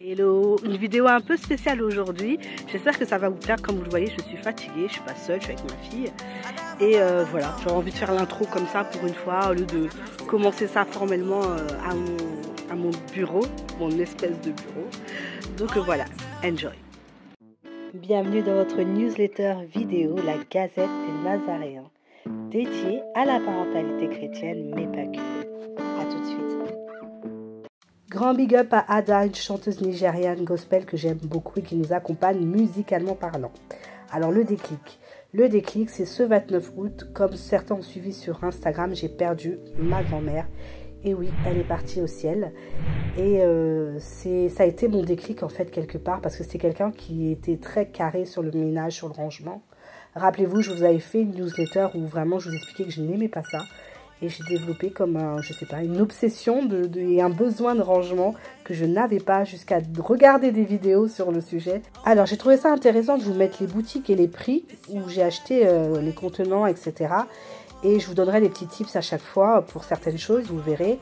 Hello, une vidéo un peu spéciale aujourd'hui. J'espère que ça va vous plaire. Comme vous le voyez, je suis fatiguée, je suis pas seule, je suis avec ma fille. Et voilà, j'aurais envie de faire l'intro comme ça pour une fois, au lieu de commencer ça formellement à mon bureau, mon espèce de bureau. Donc voilà, enjoy. Bienvenue dans votre newsletter vidéo, la Gazette des Nazaréens, dédiée à la parentalité chrétienne, mais pas que. A tout de suite. Grand big up à Ada, une chanteuse nigériane gospel que j'aime beaucoup et qui nous accompagne musicalement parlant. Alors le déclic, c'est ce 29 août, comme certains ont suivi sur Instagram, j'ai perdu ma grand-mère. Et oui, elle est partie au ciel. Et ça a été mon déclic en fait quelque part, parce que c'est quelqu'un qui était très carré sur le ménage, sur le rangement. Rappelez-vous, je vous avais fait une newsletter où vraiment je vous expliquais que je n'aimais pas ça. Et j'ai développé comme une obsession et un besoin de rangement que je n'avais pas jusqu'à regarder des vidéos sur le sujet. Alors j'ai trouvé ça intéressant de vous mettre les boutiques et les prix où j'ai acheté les contenants, etc. Et je vous donnerai des petits tips à chaque fois pour certaines choses, vous verrez.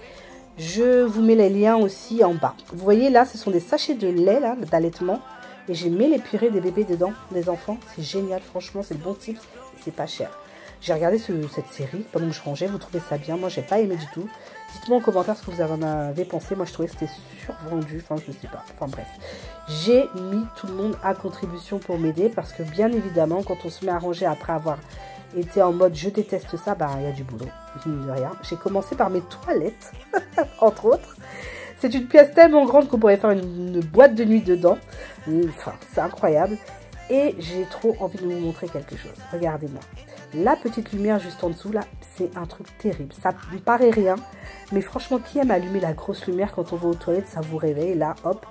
Je vous mets les liens aussi en bas. Vous voyez là, ce sont des sachets de lait d'allaitement. Et j'ai mis les purées des bébés dedans, des enfants. C'est génial, franchement, c'est le bon tips et c'est pas cher. J'ai regardé cette série pendant que je rangeais, vous trouvez ça bien? Moi, j'ai pas aimé du tout. Dites-moi en commentaire ce que vous en avez pensé. Moi, je trouvais que c'était survendu, enfin, je sais pas. Enfin, bref. J'ai mis tout le monde à contribution pour m'aider parce que, bien évidemment, quand on se met à ranger après avoir été en mode je déteste ça, bah, il y a du boulot. De rien. J'ai commencé par mes toilettes, entre autres. C'est une pièce tellement grande qu'on pourrait faire une boîte de nuit dedans. Enfin, c'est incroyable. Et j'ai trop envie de vous montrer quelque chose. Regardez-moi. La petite lumière juste en dessous, là, c'est un truc terrible. Ça me paraît rien, mais franchement, qui aime allumer la grosse lumière quand on va aux toilettes, ça vous réveille, là, hop.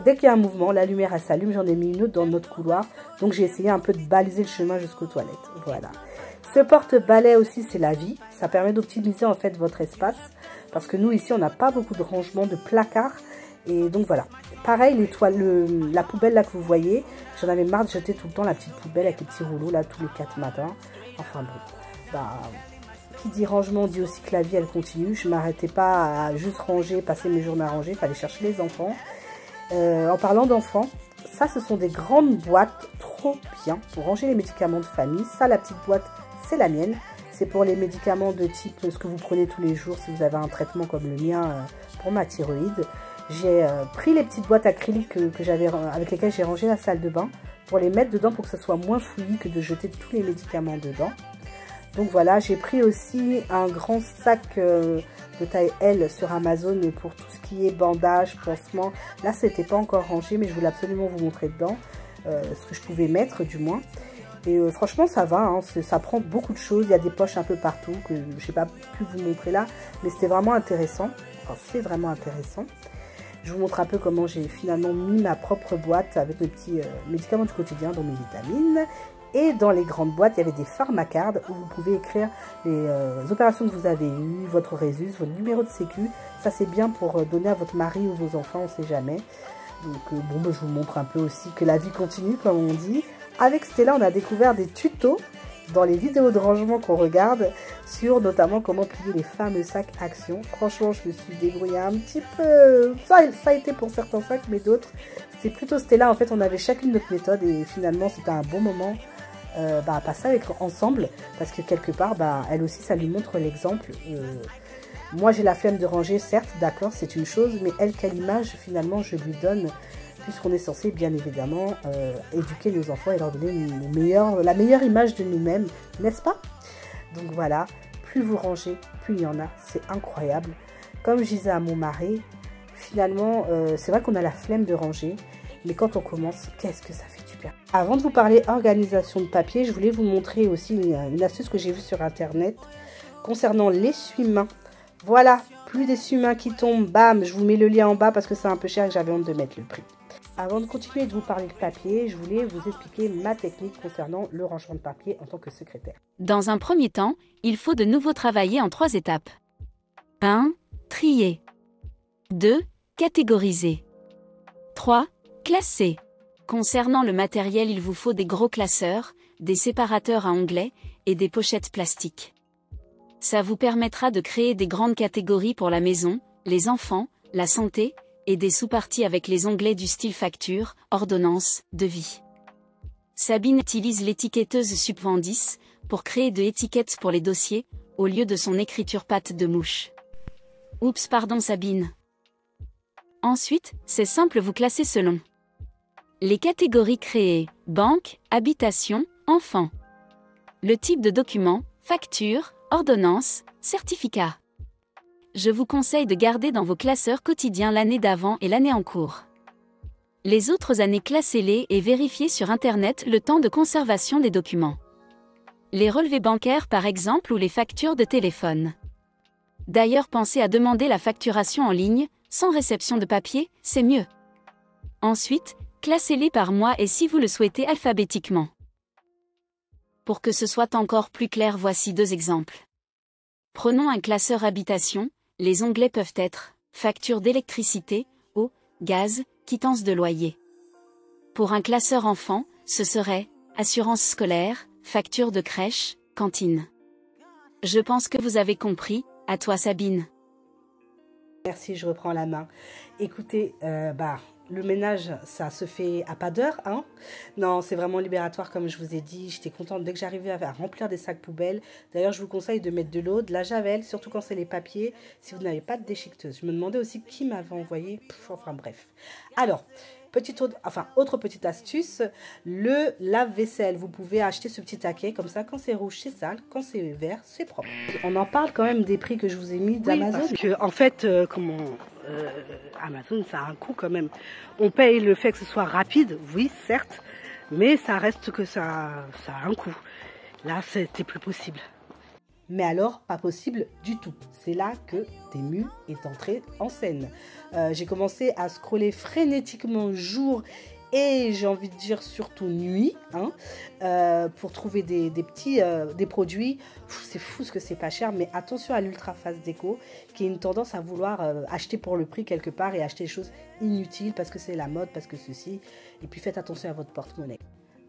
Dès qu'il y a un mouvement, la lumière, elle s'allume. J'en ai mis une autre dans notre couloir. Donc, j'ai essayé un peu de baliser le chemin jusqu'aux toilettes. Voilà. Ce porte-balai aussi, c'est la vie. Ça permet d'optimiser, en fait, votre espace. Parce que nous, ici, on n'a pas beaucoup de rangement de placards. Et donc, voilà. Pareil, la poubelle, là, que vous voyez, j'en avais marre de jeter tout le temps la petite poubelle avec les petits rouleaux, là, tous les 4 matins. Enfin bon, bah, qui dit rangement dit aussi que la vie elle continue. Je m'arrêtais pas à juste ranger, passer mes journées à ranger, il fallait chercher les enfants. En parlant d'enfants, ça ce sont des grandes boîtes trop bien pour ranger les médicaments de famille. Ça, la petite boîte, c'est la mienne. C'est pour les médicaments de type ce que vous prenez tous les jours si vous avez un traitement comme le mien pour ma thyroïde. J'ai pris les petites boîtes acryliques avec lesquelles j'ai rangé la salle de bain pour les mettre dedans pour que ce soit moins fouillis que de jeter tous les médicaments dedans. Donc voilà, j'ai pris aussi un grand sac de taille L sur Amazon pour tout ce qui est bandage, pansement. Là, c'était pas encore rangé, mais je voulais absolument vous montrer dedans ce que je pouvais mettre du moins. Et franchement, ça va, hein, ça prend beaucoup de choses. Il y a des poches un peu partout que je n'ai pas pu vous montrer là, mais c'était vraiment intéressant. Enfin, c'est vraiment intéressant. Je vous montre un peu comment j'ai finalement mis ma propre boîte avec mes petits médicaments du quotidien, dont mes vitamines. Et dans les grandes boîtes, il y avait des pharmacards où vous pouvez écrire les opérations que vous avez eues, votre résus, votre numéro de sécu. Ça, c'est bien pour donner à votre mari ou vos enfants, on ne sait jamais. Donc, bon, bah, je vous montre un peu aussi que la vie continue, comme on dit. Avec Stella, on a découvert des tutos dans les vidéos de rangement qu'on regarde sur notamment comment plier les fameux sacs Action. Franchement, je me suis débrouillée un petit peu. Ça a été pour certains sacs, mais d'autres, c'était plutôt Stella. En fait, on avait chacune notre méthode et finalement, c'était un bon moment à passer ensemble parce que quelque part, elle aussi, ça lui montre l'exemple. Moi, j'ai la flemme de ranger, certes, d'accord, c'est une chose, mais elle, quelle image finalement je lui donne puisqu'on est censé, bien évidemment, éduquer nos enfants et leur donner la meilleure image de nous-mêmes, n'est-ce pas? Donc voilà, plus vous rangez, plus il y en a, c'est incroyable. Comme je disais à mon mari, finalement, c'est vrai qu'on a la flemme de ranger, mais quand on commence, qu'est-ce que ça fait du bien. Avant de vous parler organisation de papier, je voulais vous montrer aussi une astuce que j'ai vue sur Internet concernant l'essuie-main. Voilà, plus d'essuie-main qui tombent, bam, je vous mets le lien en bas parce que c'est un peu cher et que j'avais honte de mettre le prix. Avant de continuer de vous parler de papier, je voulais vous expliquer ma technique concernant le rangement de papier en tant que secrétaire. Dans un premier temps, il faut de nouveau travailler en 3 étapes. 1. Trier. 2. Catégoriser. 3. Classer. Concernant le matériel, il vous faut des gros classeurs, des séparateurs à onglets et des pochettes plastiques. Ça vous permettra de créer des grandes catégories pour la maison, les enfants, la santé, et des sous-parties avec les onglets du style facture, ordonnance, devis. Sabine utilise l'étiquetteuse Subvendis pour créer de étiquettes pour les dossiers, au lieu de son écriture patte de mouche. Oups, pardon Sabine. Ensuite, c'est simple, vous classez selon les catégories créées, banque, habitation, enfant. Le type de document, facture, ordonnance, certificat. Je vous conseille de garder dans vos classeurs quotidiens l'année d'avant et l'année en cours. Les autres années, classez-les et vérifiez sur Internet le temps de conservation des documents. Les relevés bancaires par exemple ou les factures de téléphone. D'ailleurs, pensez à demander la facturation en ligne, sans réception de papier, c'est mieux. Ensuite, classez-les par mois et si vous le souhaitez alphabétiquement. Pour que ce soit encore plus clair, voici 2 exemples. Prenons un classeur habitation, les onglets peuvent être facture d'électricité, eau, gaz, quittance de loyer. Pour un classeur enfant, ce serait assurance scolaire, facture de crèche, cantine. Je pense que vous avez compris, à toi Sabine. Merci, je reprends la main. Écoutez, le ménage, ça se fait à pas d'heure, hein. Non, c'est vraiment libératoire, comme je vous ai dit. J'étais contente dès que j'arrivais à remplir des sacs poubelles. D'ailleurs, je vous conseille de mettre de l'eau, de la javel, surtout quand c'est les papiers, si vous n'avez pas de déchiqueteuse. Je me demandais aussi qui m'avait envoyé. Enfin, bref. Alors, autre petite astuce, le lave-vaisselle. Vous pouvez acheter ce petit taquet, comme ça, quand c'est rouge, c'est sale, quand c'est vert, c'est propre. On en parle quand même des prix que je vous ai mis d'Amazon. Oui, parce que, en fait, Amazon, ça a un coût quand même. On paye le fait que ce soit rapide, oui, certes, mais ça reste que ça a un coût. Là, c'était plus possible. Mais alors, pas possible du tout. C'est là que Temu est entré en scène. J'ai commencé à scroller frénétiquement jour et j'ai envie de dire surtout nuit, pour trouver des produits. C'est fou ce que c'est pas cher, mais attention à l'ultra fast déco qui a une tendance à vouloir acheter pour le prix quelque part et acheter des choses inutiles parce que c'est la mode, parce que ceci. Et puis faites attention à votre porte-monnaie.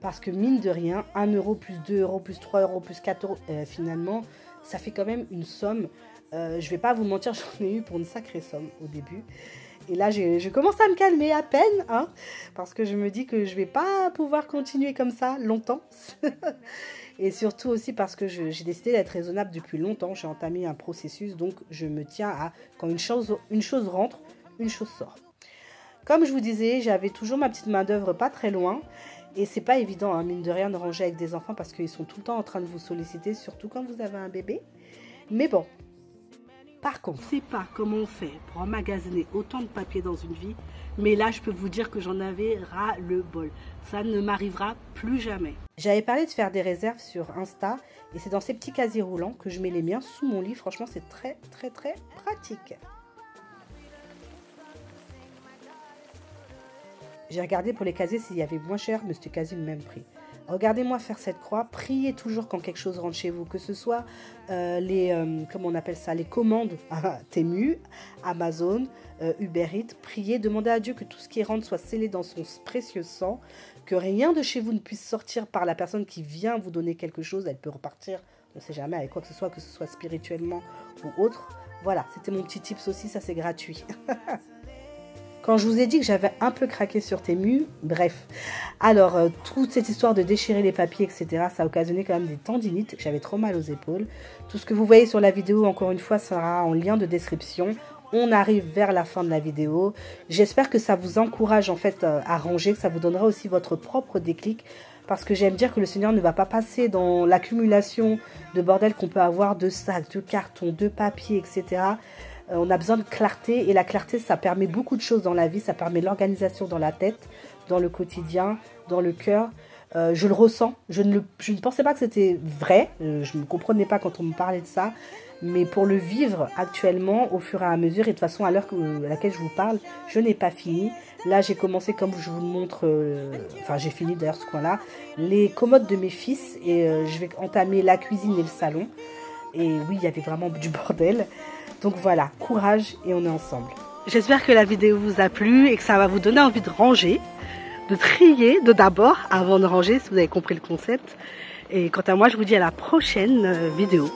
Parce que mine de rien, 1 euro plus 2 euros plus 3 euros plus 4 euros, finalement, ça fait quand même une somme. Je vais pas vous mentir, j'en ai eu pour une sacrée somme au début. Et là, je commence à me calmer à peine, parce que je me dis que je vais pas pouvoir continuer comme ça longtemps. Et surtout aussi parce que j'ai décidé d'être raisonnable depuis longtemps. J'ai entamé un processus, donc je me tiens à quand une chose rentre, une chose sort. Comme je vous disais, j'avais toujours ma petite main d'œuvre pas très loin. Et c'est pas évident, mine de rien, de ranger avec des enfants parce qu'ils sont tout le temps en train de vous solliciter, surtout quand vous avez un bébé. Mais bon, par contre, je ne sais pas comment on fait pour emmagasiner autant de papier dans une vie, mais là, je peux vous dire que j'en avais ras-le-bol. Ça ne m'arrivera plus jamais. J'avais parlé de faire des réserves sur Insta, et c'est dans ces petits casiers roulants que je mets les miens sous mon lit. Franchement, c'est très, très, très pratique. J'ai regardé pour les casiers s'il y avait moins cher, mais c'était quasi le même prix. Regardez-moi faire cette croix. Priez toujours quand quelque chose rentre chez vous, que ce soit les commandes Temu, Amazon, Uber Eats. Priez, demandez à Dieu que tout ce qui rentre soit scellé dans son précieux sang, que rien de chez vous ne puisse sortir par la personne qui vient vous donner quelque chose. Elle peut repartir, on ne sait jamais, avec quoi que ce soit spirituellement ou autre. Voilà, c'était mon petit tips aussi, ça c'est gratuit. Quand je vous ai dit que j'avais un peu craqué sur Temu, bref. Alors, toute cette histoire de déchirer les papiers, etc., ça a occasionné quand même des tendinites. J'avais trop mal aux épaules. Tout ce que vous voyez sur la vidéo, encore une fois, sera en lien de description. On arrive vers la fin de la vidéo. J'espère que ça vous encourage en fait à ranger, que ça vous donnera aussi votre propre déclic. Parce que j'aime dire que le Seigneur ne va pas passer dans l'accumulation de bordel qu'on peut avoir, de sacs, de cartons, de papiers, etc., on a besoin de clarté et la clarté, ça permet beaucoup de choses dans la vie. Ça permet l'organisation dans la tête, dans le quotidien, dans le cœur. Je le ressens. Je ne pensais pas que c'était vrai. Je ne comprenais pas quand on me parlait de ça. Mais pour le vivre actuellement, au fur et à mesure, et de toute façon, à l'heure à laquelle je vous parle, je n'ai pas fini. Là, j'ai commencé, comme je vous le montre, j'ai fini d'ailleurs ce coin-là, les commodes de mes fils. Et je vais entamer la cuisine et le salon. Et oui, il y avait vraiment du bordel. Donc voilà, courage et on est ensemble. J'espère que la vidéo vous a plu et que ça va vous donner envie de ranger, de trier d'abord avant de ranger si vous avez compris le concept. Et quant à moi, je vous dis à la prochaine vidéo.